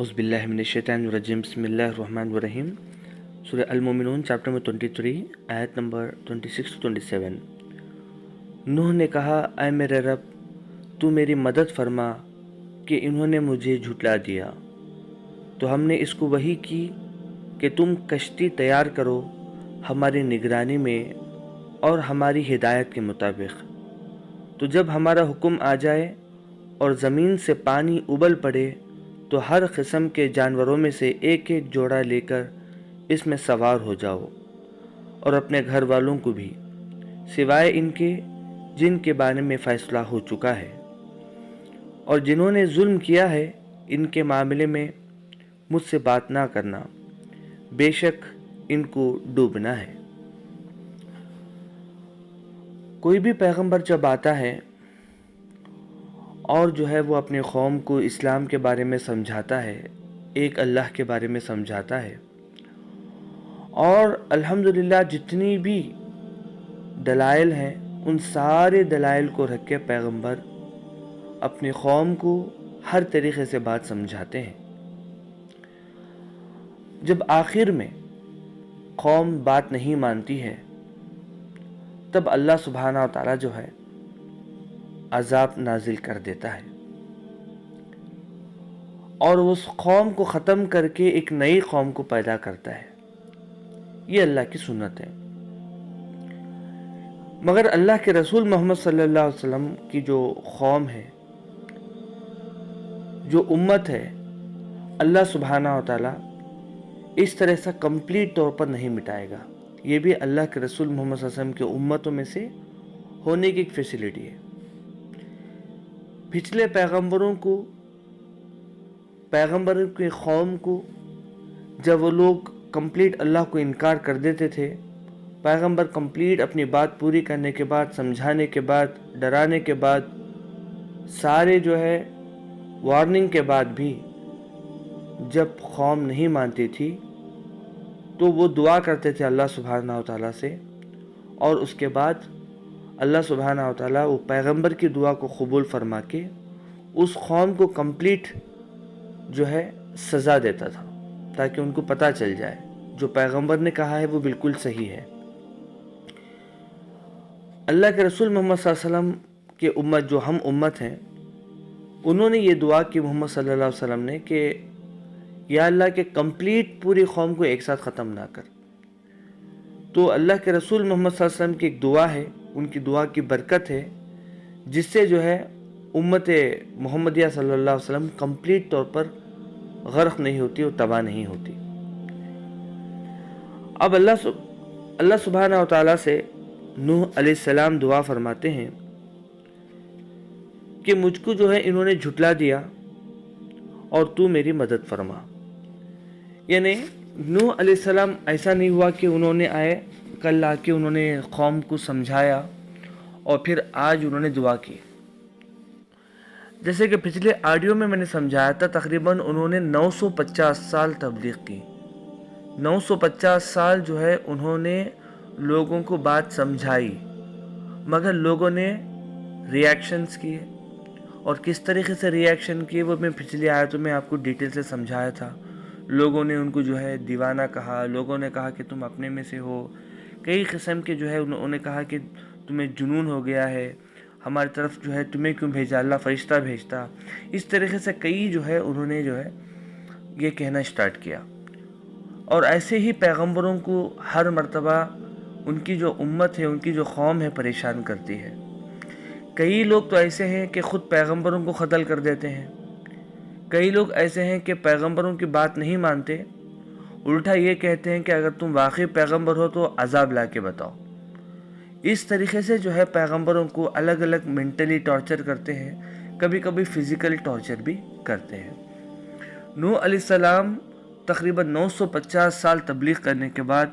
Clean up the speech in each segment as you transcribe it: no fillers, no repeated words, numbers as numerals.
اعوذ باللہ من الشیطان الرجیم بسم اللہ الرحمن الرحیم۔ سورہ المومنون چیپٹر نمبر 23 آیت نمبر 26 to 27۔ نوح نے کہا، اے میرے رب تو میری مدد فرما کہ انہوں نے مجھے جھٹلا دیا۔ تو ہم نے اس کو وحی کی کہ تم کشتی تیار کرو ہماری نگرانی میں اور ہماری ہدایت کے مطابق۔ تو جب ہمارا حکم آ جائے اور زمین سے پانی ابل پڑے تو ہر قسم کے جانوروں میں سے ایک ایک جوڑا لے کر اس میں سوار ہو جاؤ، اور اپنے گھر والوں کو بھی، سوائے ان کے جن کے بارے میں فیصلہ ہو چکا ہے، اور جنہوں نے ظلم کیا ہے ان کے معاملے میں مجھ سے بات نہ کرنا، بے شک ان کو ڈوبنا ہے۔ کوئی بھی پیغمبر جب آتا ہے اور وہ اپنے قوم کو اسلام کے بارے میں سمجھاتا ہے، ایک اللہ کے بارے میں سمجھاتا ہے، اور الحمدللہ جتنی بھی دلائل ہیں ان سارے دلائل کو رکھ کے پیغمبر اپنی قوم کو ہر طریقے سے بات سمجھاتے ہیں۔ جب آخر میں قوم بات نہیں مانتی ہے تب اللہ سبحانہ و تعالی عذاب نازل کر دیتا ہے، اور اس قوم کو ختم کر کے ایک نئی قوم کو پیدا کرتا ہے۔ یہ اللہ کی سنت ہے۔ مگر اللہ کے رسول محمد صلی اللہ علیہ وسلم کی جو قوم ہے، جو امت ہے، اللہ سبحانہ و تعالی اس طرح سے کمپلیٹ طور پر نہیں مٹائے گا۔ یہ بھی اللہ کے رسول محمد صلی اللہ علیہ وسلم کے امتوں میں سے ہونے کی ایک فیسلٹی ہے۔ پچھلے پیغمبروں کی قوم کو جب وہ لوگ کمپلیٹ اللہ کو انکار کر دیتے تھے، پیغمبر کمپلیٹ اپنی بات پوری کرنے کے بعد، سمجھانے کے بعد، ڈرانے کے بعد، سارے وارننگ کے بعد بھی جب قوم نہیں مانتی تھی تو وہ دعا کرتے تھے اللہ سبحانہ و تعالیٰ سے، اور اس کے بعد اللہ سبحانہ و تعالیٰ وہ پیغمبر کی دعا کو قبول فرما کے اس قوم کو کمپلیٹ سزا دیتا تھا، تاکہ ان کو پتہ چل جائے جو پیغمبر نے کہا ہے وہ بالکل صحیح ہے۔ اللہ کے رسول محمد صلی اللہ علیہ وسلم کے امت، جو ہم امت ہیں، انہوں نے یہ دعا کی محمد صلی اللہ علیہ وسلم نے کہ یا اللہ کے کمپلیٹ پوری قوم کو ایک ساتھ ختم نہ کر۔ تو اللہ کے رسول محمد صلی اللہ علیہ وسلم کی ایک دعا ہے، ان کی دعا کی برکت ہے، جس سے امت محمدیہ صلی اللہ علیہ وسلم کمپلیٹ طور پر غرق نہیں ہوتی اور تباہ نہیں ہوتی۔ اب اللہ سبحانہ و تعالیٰ سے نوح علیہ السلام دعا فرماتے ہیں کہ مجھ کو انہوں نے جھٹلا دیا اور تو میری مدد فرما۔ یعنی نوح علیہ السلام ایسا نہیں ہوا کہ انہوں نے کل آ کے انہوں نے قوم کو سمجھایا اور پھر آج انہوں نے دعا کی۔ جیسے کہ پچھلے آڈیو میں نے سمجھایا تھا، تقریباً انہوں نے 950 سال تبلیغ کی۔ 950 سال انہوں نے لوگوں کو بات سمجھائی، مگر لوگوں نے ریاکشنز کیے، اور کس طریقے سے ریاکشن کیے وہ میں پچھلی آیتوں میں آپ کو ڈیٹیل سے سمجھایا تھا۔ لوگوں نے ان کو دیوانہ کہا، لوگوں نے کہا کہ تم اپنے میں سے ہو، کئی قسم کے انہوں نے کہا کہ تمہیں جنون ہو گیا ہے، ہماری طرف تمہیں کیوں بھیجا، اللہ فرشتہ بھیجتا۔ اس طریقے سے کئی انہوں نے یہ کہنا سٹارٹ کیا، اور ایسے ہی پیغمبروں کو ہر مرتبہ ان کی جو امت ہے، ان کی جو قوم ہے، پریشان کرتی ہے۔ کئی لوگ تو ایسے ہیں کہ خود پیغمبروں کو قتل کر دیتے ہیں، کئی لوگ ایسے ہیں کہ پیغمبروں کی بات نہیں مانتے، الٹا یہ کہتے ہیں کہ اگر تم واقعی پیغمبر ہو تو عذاب لا کے بتاؤ۔ اس طریقے سے پیغمبروں کو الگ الگ مینٹلی ٹارچر کرتے ہیں، کبھی کبھی فزیکل ٹارچر بھی کرتے ہیں۔ نوح علیہ السلام تقریباً 950 سال تبلیغ کرنے کے بعد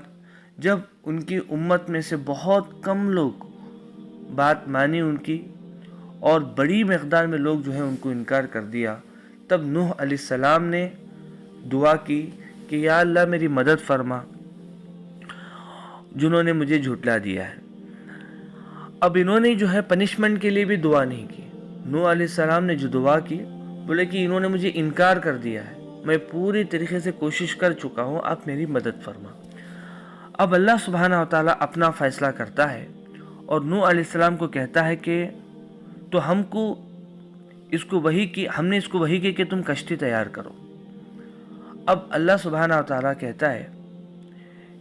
جب ان کی امت میں سے بہت کم لوگ بات مانی ان کی، اور بڑی مقدار میں لوگ ان کو انکار کر دیا، تب نوح علیہ السلام نے دعا کی کہ یا اللہ میری مدد فرما جنہوں نے مجھے جھٹلا دیا ہے۔ اب انہوں نے پنشمنٹ کے لیے بھی دعا نہیں کی۔ نوح علیہ السلام نے جو دعا کی، بولے کہ انہوں نے مجھے انکار کر دیا ہے، میں پوری طریقے سے کوشش کر چکا ہوں، آپ میری مدد فرما۔ اب اللہ سبحانہ و تعالیٰ اپنا فیصلہ کرتا ہے اور نوح علیہ السلام کو کہتا ہے کہ تو ہم نے اس کو وحی کی کہ تم کشتی تیار کرو۔ اب اللہ سبحانہ و تعالیٰ کہتا ہے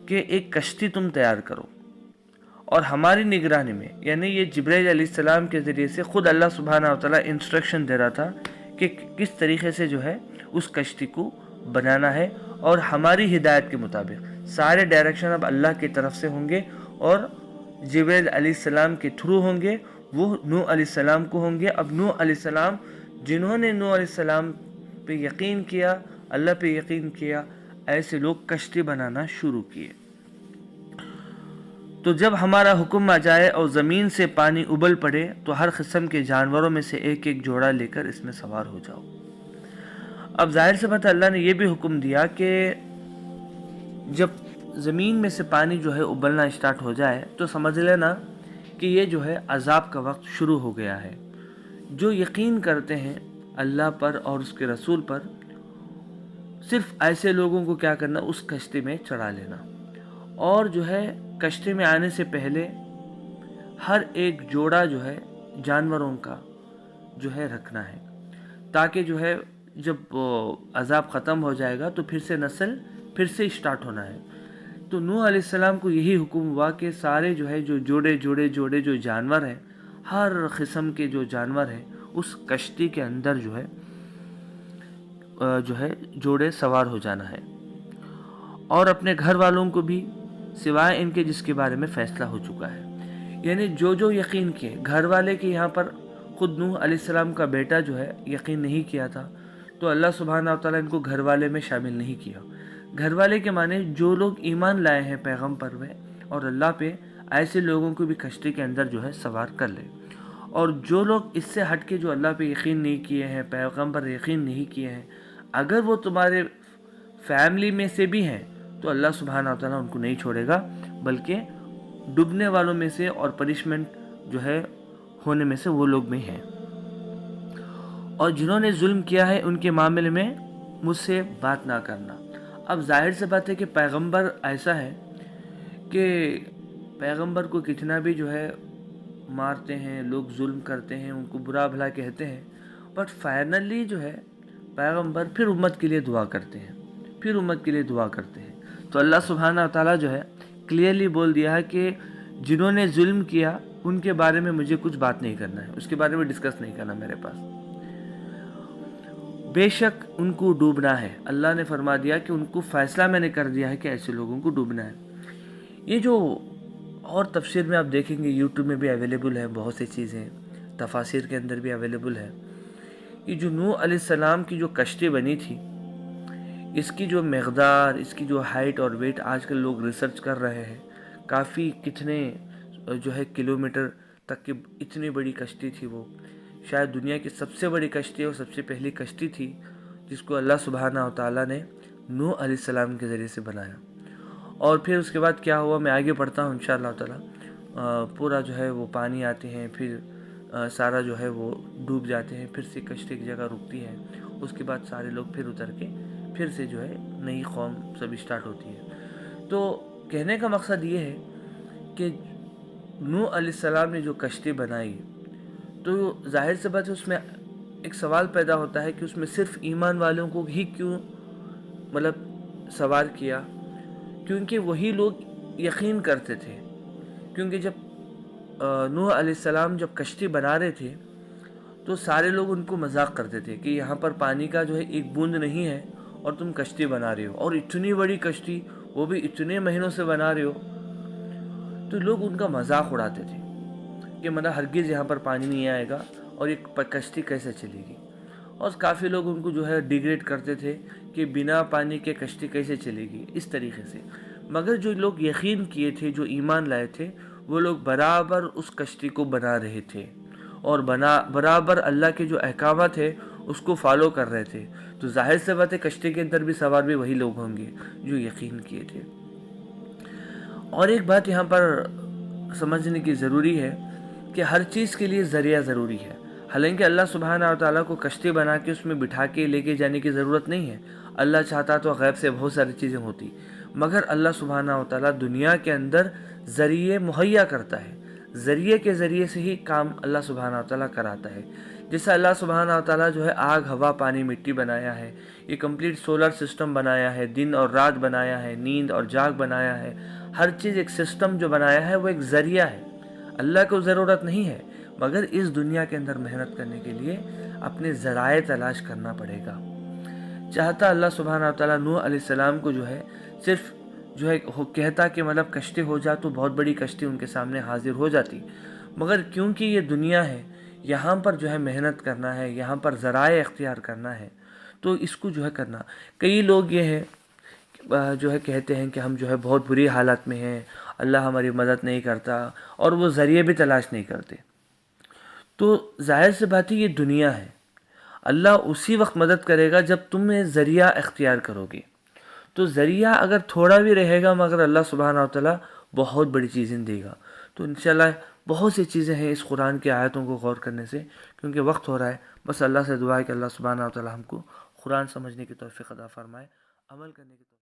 کہ ایک کشتی تم تیار کرو، اور ہماری نگرانی میں، یعنی یہ جبرائیل علیہ السلام کے ذریعے سے خود اللہ سبحانہ و تعالیٰ انسٹرکشن دے رہا تھا کہ کس طریقے سے جو ہے اس کشتی کو بنانا ہے، اور ہماری ہدایت کے مطابق سارے ڈائریکشن اب اللہ کی طرف سے ہوں گے، اور جبرائیل علیہ السلام کے تھرو ہوں گے، وہ نوح علیہ السلام کو ہوں گے۔ اب نوح علیہ السلام، جنہوں نے نوح علیہ السلام پہ یقین کیا، اللہ پہ یقین کیا، ایسے لوگ کشتی بنانا شروع کیے۔ تو جب ہمارا حکم آ جائے اور زمین سے پانی ابل پڑے تو ہر قسم کے جانوروں میں سے ایک ایک جوڑا لے کر اس میں سوار ہو جاؤ۔ اب ظاہر سے بات ہے، اللہ نے یہ بھی حکم دیا کہ جب زمین میں سے پانی جو ہے ابلنا اسٹارٹ ہو جائے تو سمجھ لینا کہ یہ جو ہے عذاب کا وقت شروع ہو گیا ہے۔ جو یقین کرتے ہیں اللہ پر اور اس کے رسول پر، صرف ایسے لوگوں کو کیا کرنا، اس کشتی میں چڑھا لینا، اور جو ہے کشتی میں آنے سے پہلے ہر ایک جوڑا جو ہے جانوروں کا جو ہے رکھنا ہے، تاکہ جو ہے جب عذاب ختم ہو جائے گا تو پھر سے نسل پھر سے اسٹارٹ ہونا ہے۔ تو نوح علیہ السلام کو یہی حکم ہوا کہ سارے جو ہے جو جوڑے جو جانور ہیں، ہر قسم کے جو جانور ہیں، اس کشتی کے اندر جو ہے جوڑے سوار ہو جانا ہے، اور اپنے گھر والوں کو بھی، سوائے ان کے جس کے بارے میں فیصلہ ہو چکا ہے۔ یعنی جو یقین کیے، گھر والے کے یہاں پر خود نوح علیہ السلام کا بیٹا جو ہے یقین نہیں کیا تھا، تو اللہ سبحانہ و تعالیٰ ان کو گھر والے میں شامل نہیں کیا۔ گھر والے کے معنی جو لوگ ایمان لائے ہیں پیغمبر میں اور اللہ پہ، ایسے لوگوں کو بھی کشتی کے اندر جو ہے سوار کر لے۔ اور جو لوگ اس سے ہٹ کے جو اللہ پہ یقین نہیں کیے ہیں، پیغمبر یقین نہیں کیے ہیں، اگر وہ تمہارے فیملی میں سے بھی ہیں تو اللہ سبحانہ و تعالیٰ ان کو نہیں چھوڑے گا، بلکہ ڈوبنے والوں میں سے اور پنشمنٹ جو ہے ہونے میں سے وہ لوگ میں ہیں۔ اور جنہوں نے ظلم کیا ہے ان کے معاملے میں مجھ سے بات نہ کرنا۔ اب ظاہر سے بات ہے کہ پیغمبر ایسا ہے کہ پیغمبر کو کتنا بھی جو ہے مارتے ہیں لوگ، ظلم کرتے ہیں، ان کو برا بھلا کہتے ہیں، بٹ فائنلی جو ہے پیغمبر پھر امت کے لیے دعا کرتے ہیں۔ تو اللہ سبحانہ و تعالیٰ جو ہے کلیئرلی بول دیا ہے کہ جنہوں نے ظلم کیا ان کے بارے میں مجھے کچھ بات نہیں کرنا ہے، اس کے بارے میں ڈسکس نہیں کرنا میرے پاس۔ بے شک ان کو ڈوبنا ہے، اللہ نے فرما دیا کہ ان کو فیصلہ میں نے کر دیا ہے کہ ایسے لوگوں کو ڈوبنا ہے۔ یہ جو اور تفسیر میں آپ دیکھیں گے، یوٹیوب میں بھی اویلیبل ہے، بہت سی چیزیں تفاسیر کے اندر بھی اویلیبل ہے۔ یہ جو نوح علیہ السلام کی جو کشتی بنی تھی، اس کی جو مقدار، اس کی جو ہائٹ اور ویٹ آج کل لوگ ریسرچ کر رہے ہیں، کافی کتنے جو ہے کلومیٹر تک کی اتنی بڑی کشتی تھی۔ وہ شاید دنیا کی سب سے بڑی کشتی اور سب سے پہلی کشتی تھی جس کو اللہ سبحانہ و تعالیٰ نے نوح علیہ السلام کے ذریعے سے بنایا۔ اور پھر اس کے بعد کیا ہوا، میں آگے پڑھتا ہوں انشاءاللہ تعالیٰ۔ پورا جو ہے وہ پانی آتے ہیں، پھر سارا جو ہے وہ ڈوب جاتے ہیں، پھر سے کشتی ایک جگہ رکتی ہے، اس کے بعد سارے لوگ پھر اتر کے پھر سے جو ہے نئی قوم سب اسٹارٹ ہوتی ہے۔ تو کہنے کا مقصد یہ ہے کہ نوح علیہ السلام نے جو کشتی بنائی، تو ظاہر سے بات ہے اس میں ایک سوال پیدا ہوتا ہے کہ اس میں صرف ایمان والوں کو ہی کیوں سوار کیا؟ کیونکہ وہی لوگ یقین کرتے تھے۔ کیونکہ جب نوح علیہ السلام جب کشتی بنا رہے تھے تو سارے لوگ ان کو مذاق کرتے تھے کہ یہاں پر پانی کا جو ہے ایک بوند نہیں ہے اور تم کشتی بنا رہے ہو، اور اتنی بڑی کشتی، وہ بھی اتنے مہینوں سے بنا رہے ہو۔ تو لوگ ان کا مذاق اڑاتے تھے کہ ہرگز یہاں پر پانی نہیں آئے گا اور ایک کشتی کیسے چلے گی، اور کافی لوگ ان کو جو ہے ڈیگریڈ کرتے تھے کہ بنا پانی کے کشتی کیسے چلے گی، اس طریقے سے۔ مگر جو لوگ یقین کیے تھے، جو ایمان لائے تھے، وہ لوگ برابر اس کشتی کو بنا رہے تھے، اور برابر اللہ کے جو احکامات ہیں اس کو فالو کر رہے تھے۔ تو ظاہر سے بات ہے کشتی کے اندر بھی سوار بھی وہی لوگ ہوں گے جو یقین کیے تھے۔ اور ایک بات یہاں پر سمجھنے کی ضروری ہے کہ ہر چیز کے لیے ذریعہ ضروری ہے۔ حالانکہ اللہ سبحانہ و تعالیٰ کو کشتی بنا کے اس میں بٹھا کے لے کے جانے کی ضرورت نہیں ہے. اللہ چاہتا تو غیب سے بہت ساری چیزیں ہوتی، مگر اللہ سبحانہ و تعالیٰ دنیا کے اندر ذریعے مہیا کرتا ہے. ذریعے کے ذریعے سے ہی کام اللہ سبحانہ و تعالیٰ کراتا ہے. جیسے اللہ سبحانہ و تعالیٰ جو ہے آگ، ہوا، پانی، مٹی بنایا ہے، یہ کمپلیٹ سولر سسٹم بنایا ہے، دن اور رات بنایا ہے، نیند اور جاگ بنایا ہے. ہر چیز ایک سسٹم جو بنایا ہے وہ ایک ذریعہ ہے. اللہ کو ضرورت نہیں ہے، مگر اس دنیا کے اندر محنت کرنے کے لیے اپنے ذرائع تلاش کرنا پڑے گا. چاہتا اللہ سبحانہ و تعالیٰ نوح علیہ السلام کو جو ہے صرف جو ہے کہتا کہ مطلب کشتی ہو جا، تو بہت بڑی کشتی ان کے سامنے حاضر ہو جاتی. مگر کیونکہ یہ دنیا ہے، یہاں پر جو ہے محنت کرنا ہے، یہاں پر ذرائع اختیار کرنا ہے، تو اس کو جو ہے کرنا. کئی لوگ یہ ہے جو ہے کہتے ہیں کہ ہم جو ہے بہت بری حالت میں ہیں، اللہ ہماری مدد نہیں کرتا، اور وہ ذریعے بھی تلاش نہیں کرتے. تو ظاہر سی بات ہے یہ دنیا ہے. اللہ اسی وقت مدد کرے گا جب تم ذریعہ اختیار کرو گے. تو ذریعہ اگر تھوڑا بھی رہے گا، مگر اللہ سبحانہ و تعالیٰ بہت بڑی چیزیں دے گا. تو انشاءاللہ بہت سی چیزیں ہیں اس قرآن کی آیتوں کو غور کرنے سے. کیونکہ وقت ہو رہا ہے، بس اللہ سے دعا ہے کہ اللہ سبحانہ و تعالیٰ ہم کو قرآن سمجھنے کی توفیق عطا فرمائے، عمل کرنے کی توفیق